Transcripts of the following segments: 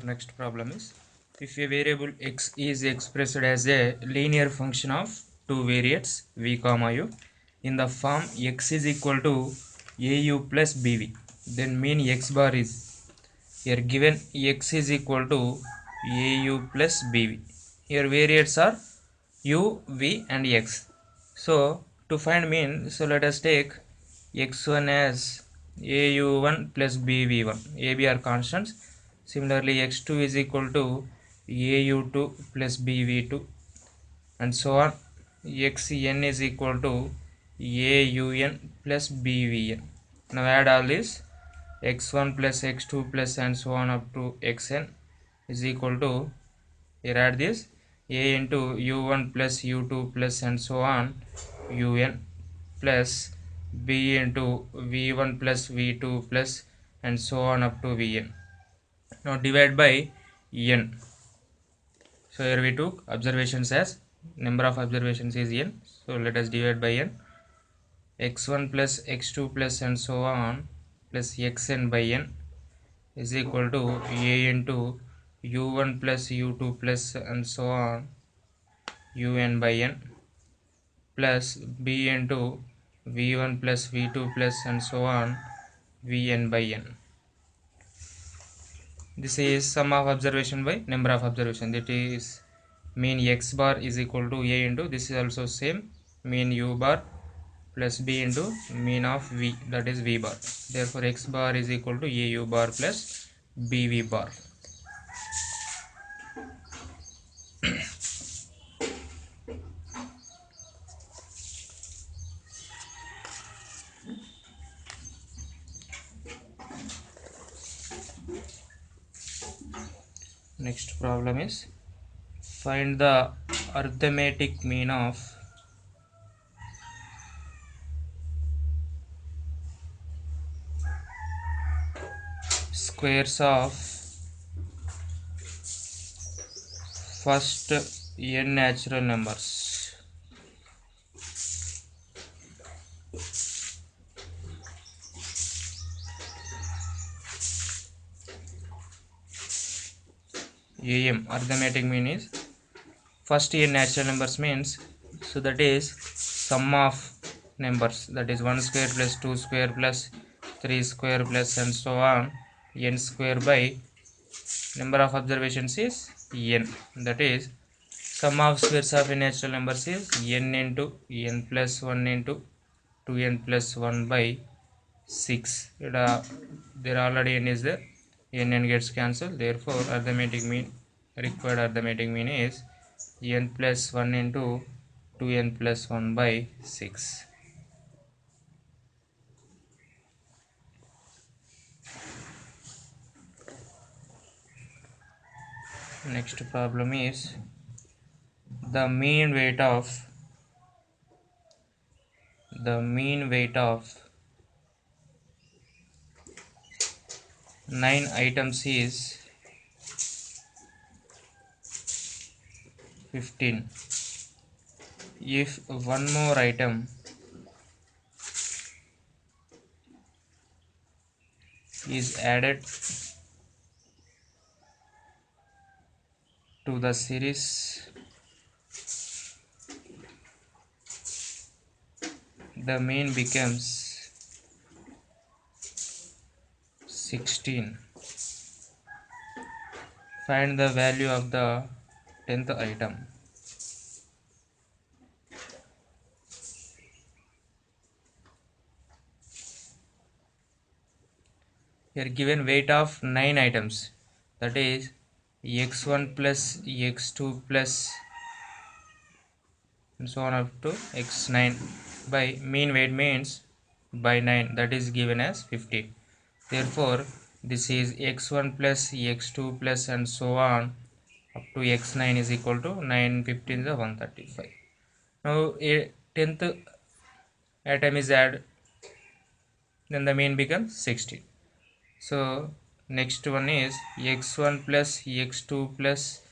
For next problem is, if a variable x is expressed as a linear function of two variates v comma u in the form x is equal to au plus bv, then mean x bar is, here given x is equal to au plus bv. Here variates are u, v and x. So to find mean, so let us take x1 as au1 plus bv1. ab are constants. Similarly x2 is equal to au2 plus bv2 and so on. xn is equal to aun plus bvn. Now add all this, x1 plus x2 plus and so on up to xn is equal to, here add this, a into u1 plus u2 plus and so on un plus b into v1 plus v2 plus and so on up to vn. Now divide by n. So here we took observations as number of observations is n. So let us divide by n. x1 plus x2 plus and so on plus xn by n is equal to a into u1 plus u2 plus and so on un by n plus b into v1 plus v2 plus and so on vn by n. This is sum of observation by number of observation, that is mean x bar is equal to a into, this is also same, mean u bar plus b into mean of v, that is v bar. Therefore x bar is equal to au bar plus bv bar. Next problem is, find the arithmetic mean of squares of first n natural numbers. AM arithmetic mean is first n natural numbers means, so that is sum of numbers, that is 1 square plus 2 square plus 3 square plus and so on n square by number of observations is n, that is sum of squares of natural numbers is n into n plus 1 into 2n plus 1 by 6. There already n is there, n gets cancelled, therefore arithmetic mean, required arithmetic mean is n plus 1 into 2n plus 1 by 6. Next problem is, the mean weight of 9 items is 15. If one more item is added to the series, the mean becomes 16. Find the value of the 10th item. Here given weight of 9 items, that is x1 plus x2 plus and so on up to x9 by mean weight means by 9, that is given as 15. Therefore this is x1 plus x2 plus and so on up to x9 is equal to 9 15 is 135. Now a 10th item is added, then the mean becomes 16. So next one is x1 plus x2 plus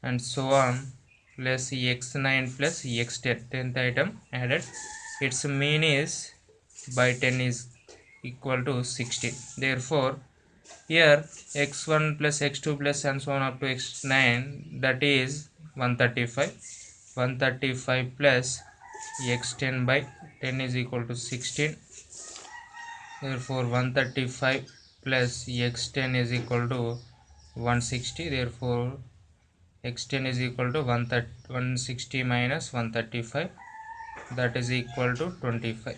and so on plus x9 plus x10, 10th item added, its mean is by 10 is equal to 16. Therefore Here x1 plus x2 plus and so on up to x9, that is 135. 135 plus x10 by 10 is equal to 16. Therefore 135 plus x10 is equal to 160. Therefore x10 is equal to 160 minus 135, that is equal to 25.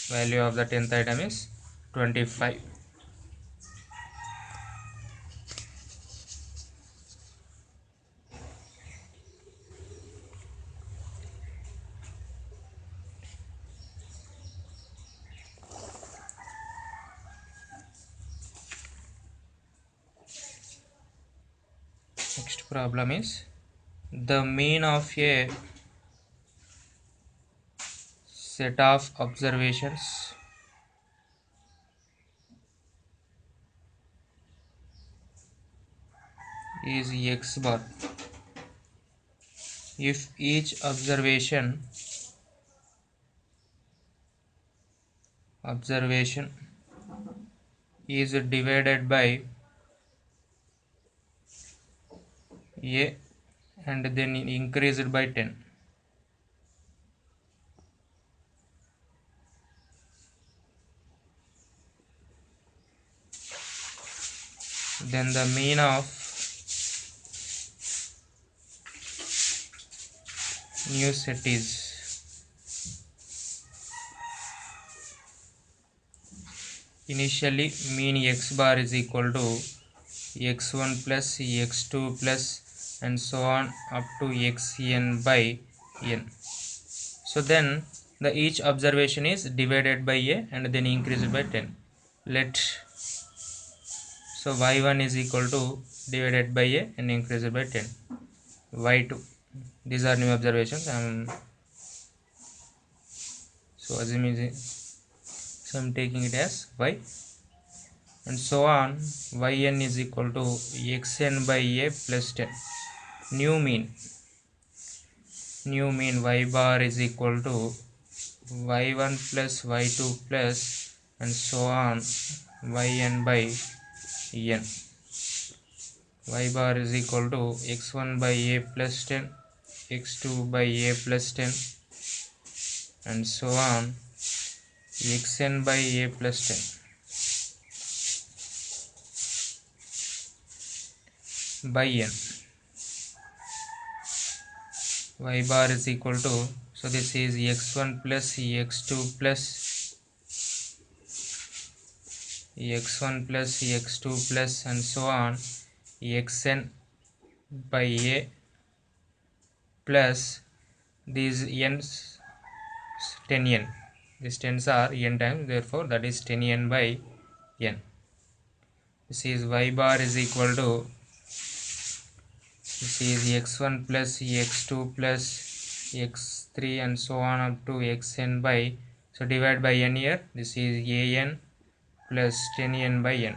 Value of the 10th item is 25. Next problem is the mean of a set of observations is x bar if each observation is divided by a and then increased by 10. Then the mean of new set is initially mean x bar is equal to x1 plus x2 plus and so on up to xn by n. So then the each observation is divided by a and then increased by 10. So y1 is equal to divided by a and increased by 10. y2, these are new observations. So assuming, so I'm taking it as y, and so on. Yn is equal to xn by a plus 10. New mean y bar is equal to y1 plus y2 plus and so on yn by n. Y bar is equal to x1 by a plus 10, x2 by a plus 10 and so on xn by a plus 10 by n. Y bar is equal to, so this is x1 plus x2 plus x1 plus x2 plus and so on xn by a plus these n's 10n. These 10s are n times, therefore that is 10n by n. This is y bar is equal to, this is x1 plus x2 plus x3 and so on up to xn by, so divide by n here, this is an plus 10n by n.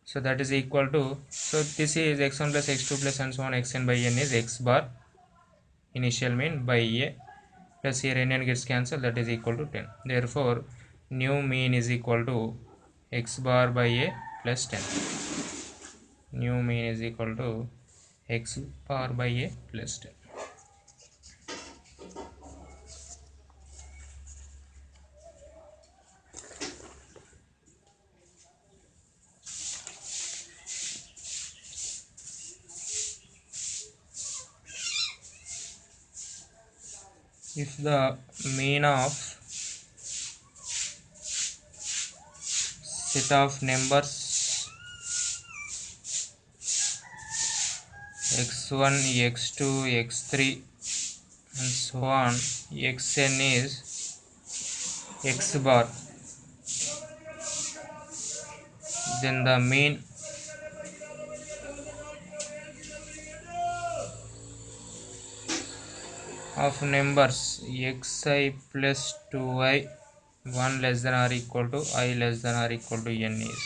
So that is equal to, so this is x1 plus x2 plus and so on xn by n is x bar initial mean by a plus here n gets cancelled, that is equal to 10. Therefore new mean is equal to x bar by a plus 10. New mean is equal to x bar by a plus 10. If the mean of set of numbers x1, x2, x3 and so on xn is x bar, then the mean of numbers xi plus 2i 1 less than or equal to I less than or equal to n is.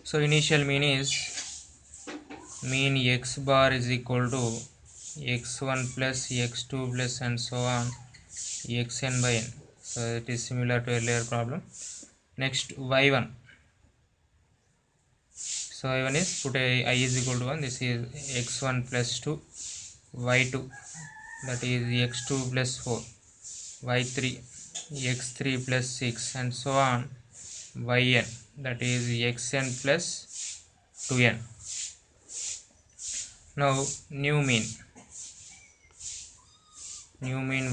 So initial mean is mean x bar is equal to x1 plus x2 plus and so on xn by n. So it is similar to earlier problem. Next y1. So y1 is put a I is equal to 1. This is x1 plus 2, y2 that is x2 plus 4, y3 x3 plus 6, and so on, yn that is xn plus 2n. Now new mean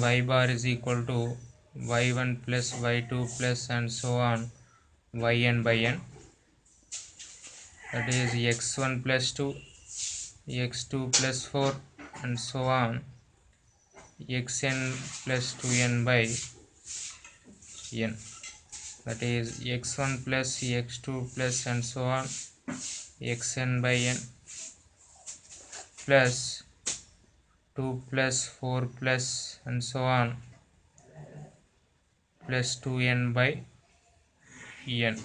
y bar is equal to y1 plus y2 plus and so on yn by n, that is x1 plus 2, x2 plus 4, and so on xn plus 2n by n, that is x1 plus x2 plus and so on xn by n plus 2 plus 4 plus and so on plus 2n by n.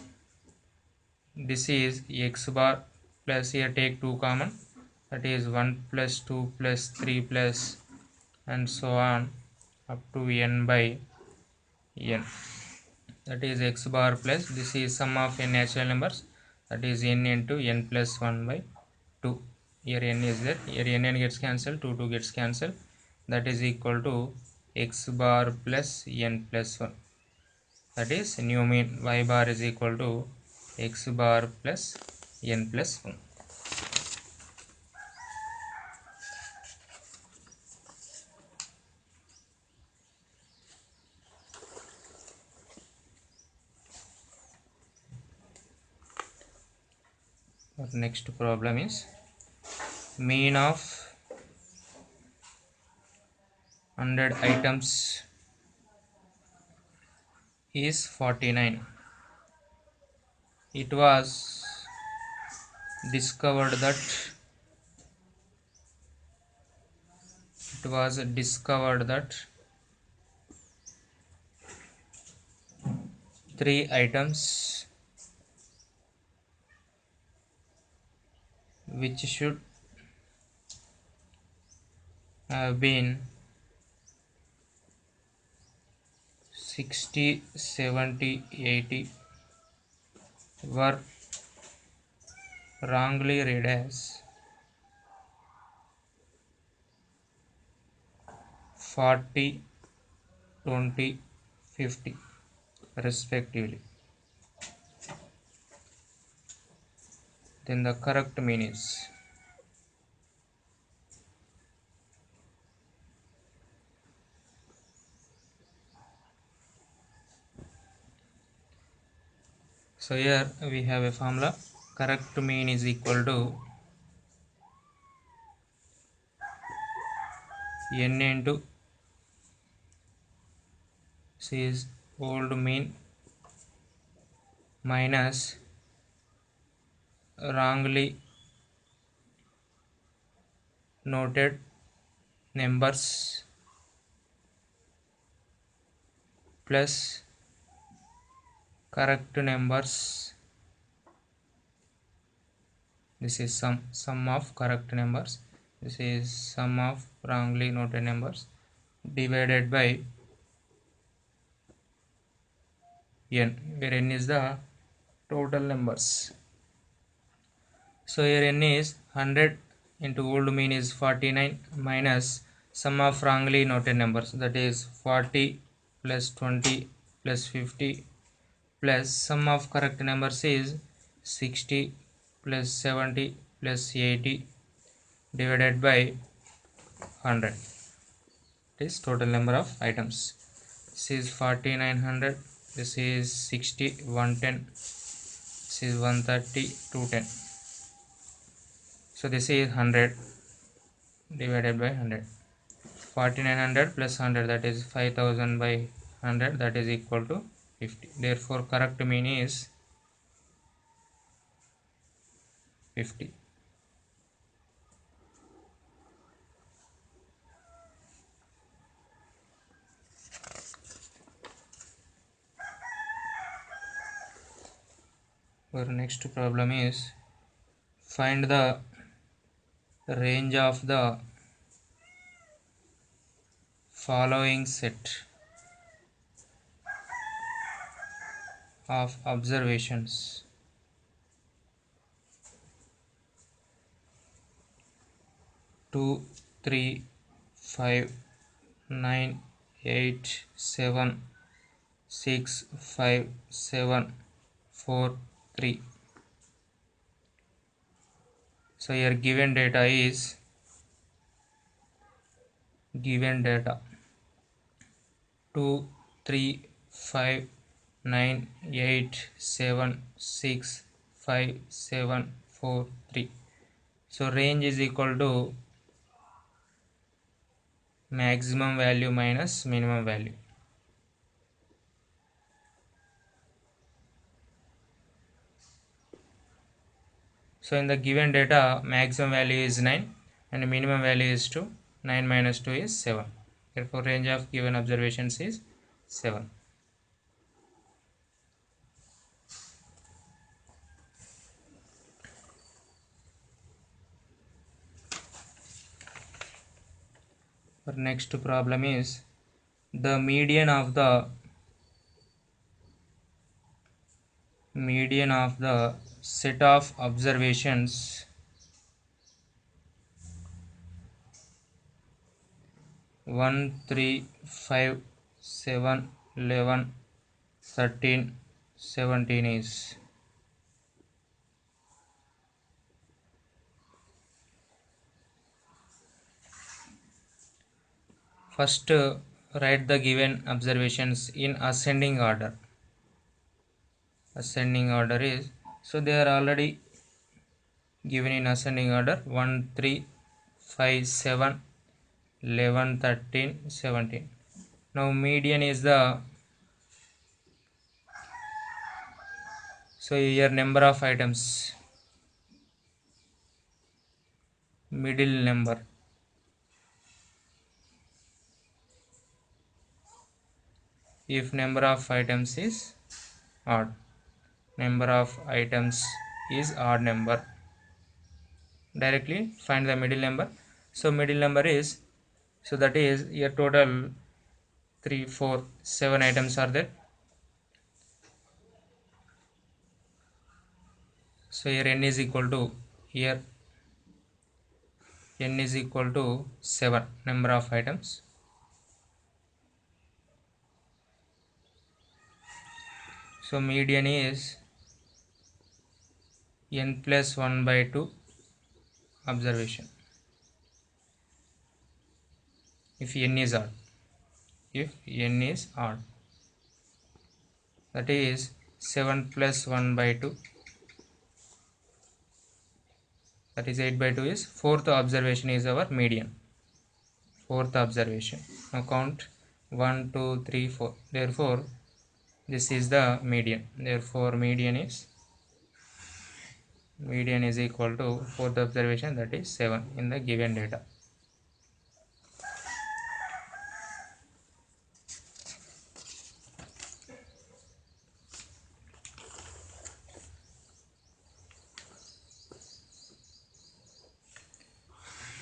This is x bar plus, here take 2 common, that is 1 plus 2 plus 3 plus and so on up to n by n, that is x bar plus, this is sum of n natural numbers, that is n into n plus 1 by 2. Here n is there, here n gets cancelled, 2 gets cancelled, that is equal to x bar plus n plus 1, that is new mean y bar is equal to x bar plus n plus 1. Our next problem is mean of 100 items is 49. It was discovered that 3 items which should have been 60, 70, 80 were wrongly read as 40, 20, 50 respectively. Then the correct mean is. So here we have a formula, correct mean is equal to n into, this is old mean minus wrongly noted numbers plus correct numbers. This is sum of correct numbers, this is sum of wrongly noted numbers divided by n, where n is the total numbers. So here n is 100 into old mean is 49 minus sum of wrongly noted numbers, that is 40 plus 20 plus 50 plus sum of correct numbers is 60 plus 70 plus 80 divided by 100. It is total number of items. This is 4900, this is 60, 110, this is 130, 210. So this is 100 divided by 100. 4900 plus 100, that is 5000 by 100, that is equal to 50. Therefore correct mean is 50. Our next problem is find the range of the following set of observations 2 3 5 9 8 7 6 5 7 4 3. So your given data is given data 2 3 5 9 8 7 6 5 7 4 3. So range is equal to maximum value minus minimum value. So in the given data, maximum value is 9 and minimum value is 2. 9 minus 2 is 7. Therefore range of given observations is 7. Our next problem is the median of the set of observations 1 3 5 7 11 13 17 is. First write the given observations in ascending order. Ascending order is, so they are already given in ascending order 1 3 5 7 11 13 17. Now median is the, so your number of items, middle number, if number of items is odd, number of items is odd number, directly find the middle number. So middle number is, so that is your total 3 4 7 items are there. So here n is equal to, here n is equal to 7 number of items. So median is n plus 1 by 2 observation if n is odd. If n is odd, that is 7 plus 1 by 2, that is 8 by 2 is fourth observation is our median. Fourth observation. Now count 1 2 3 4. Therefore this is the median. Therefore median is equal to fourth observation, that is 7 in the given data.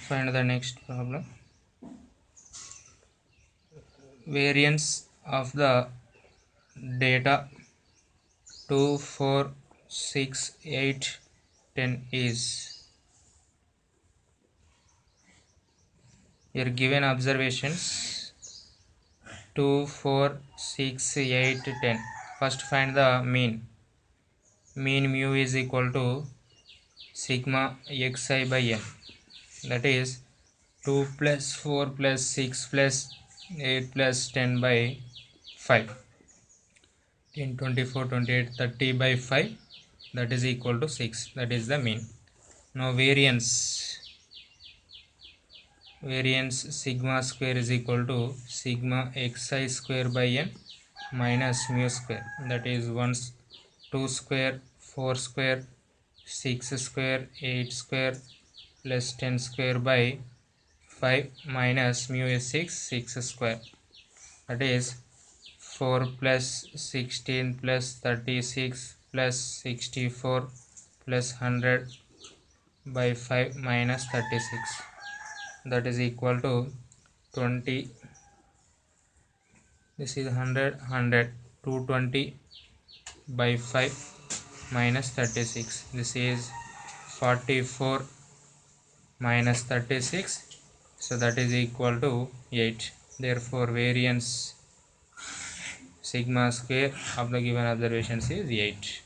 Find the next problem. Variance of the data 2 4 6 8 10 is. Your given observations 2 4 6 8 10. First find the mean. Mean mu is equal to sigma xi by n, that is 2 plus 4 plus 6 plus 8 plus 10 by 5. 10 24 28 30 by 5, that is equal to 6. That is the mean. Now variance sigma square is equal to sigma xi square by n minus mu square, that is 1 2 square 4 square 6 square 8 square plus 10 square by 5 minus mu is 6 square, that is 4 plus 16 plus 36 plus 64 plus 100 by 5 minus 36, that is equal to 20. This is 100 220 by 5 minus 36. This is 44 minus 36, so that is equal to 8. Therefore variance sigma square of the given observations is 8.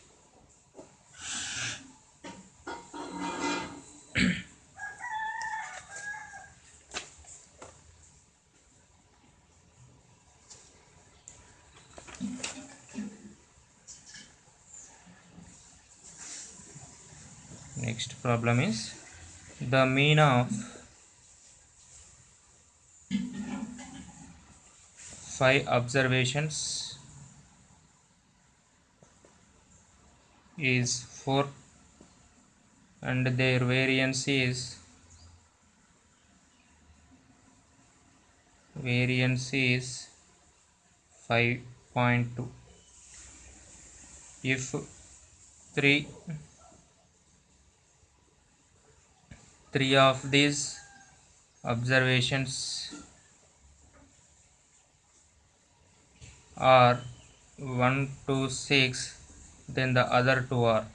Next problem is the mean of 5 observations is 4 and their variance is 5.2. If 3 of these observations are 1 to 6, then the other 2 are.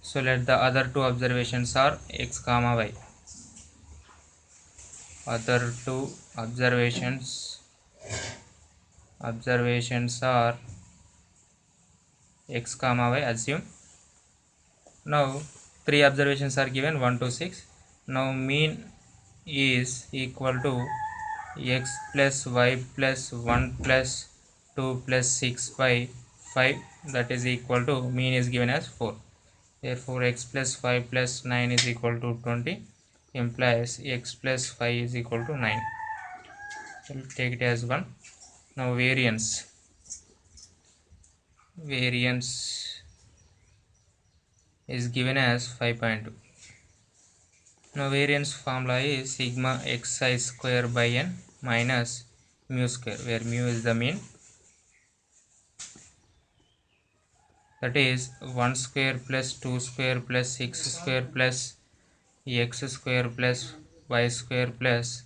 So let the other 2 observations are x comma y. Other 2 observations are x comma y. Assume now 3 observations are given 1 to 6. Now mean is equal to x plus y plus 1 plus 2 plus 6 by 5, that is equal to, mean is given as 4. Therefore x plus 5 plus 9 is equal to 20, implies x plus 5 is equal to 9. So we'll take it as 1. Now variance is given as 5.2. Now variance formula is sigma xi square by n minus mu square, where mu is the mean, that is 1 square plus 2 square plus 6 square plus x square plus y square plus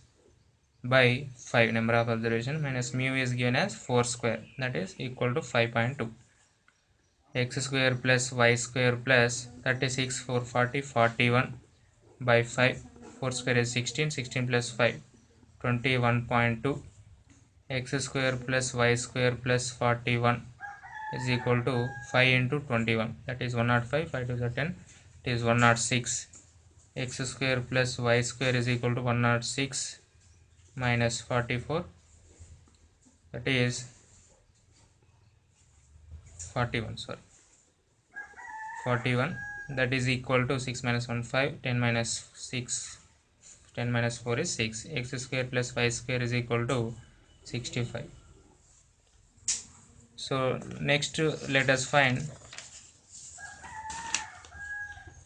by 5 number of observation minus mu is given as 4 square, that is equal to 5.2. X square plus y square plus 36 4 40 41 by 5, 4 square is 16, 16 plus 5 21.2. X square plus y square plus 41 is equal to 5 into 21, that is 105, 5 to the 10, it is 106. X square plus y square is equal to 106 minus 44, that is 41, that is equal to 6 minus 1 5, 10 minus 6, 10 minus 4 is 6. X square plus y square is equal to 65. So next let us find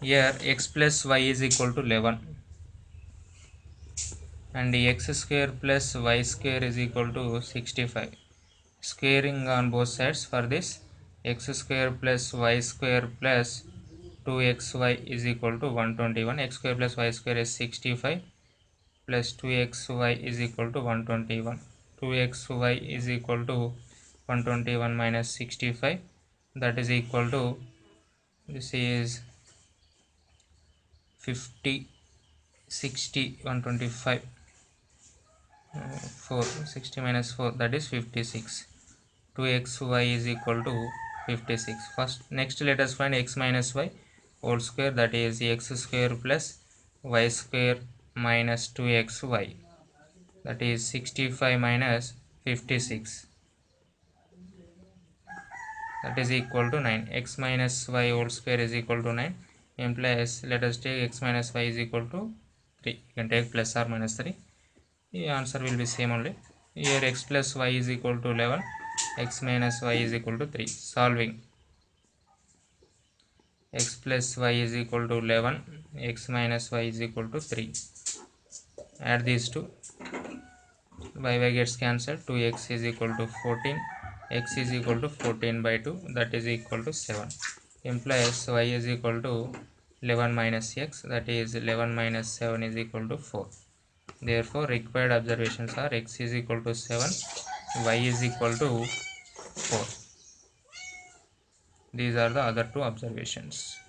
here x plus y is equal to 11 and x square plus y square is equal to 65. Squaring on both sides for this, x square plus y square plus 2xy is equal to 121. X square plus y square is 65 plus 2xy is equal to 121. 2xy is equal to 121 minus 65, that is equal to, this is 50 60 125 4 60 minus 4, that is 56. 2xy is equal to 56. First next let us find x minus y whole square, that is x square plus y square minus 2xy, that is 65 minus 56, that is equal to 9. X minus y whole square is equal to 9, implies, let us take x minus y is equal to 3. You can take plus or minus 3, the answer will be same only. Here x plus y is equal to 11, x minus y is equal to 3. Solving, x plus y is equal to 11, x minus y is equal to 3. Add these two, y gets cancelled, 2x is equal to 14, x is equal to 14 by 2, that is equal to 7. Implies y is equal to 11 minus x, that is 11 minus 7 is equal to 4. Therefore required observations are x is equal to 7, y is equal to 4. These are the other two observations.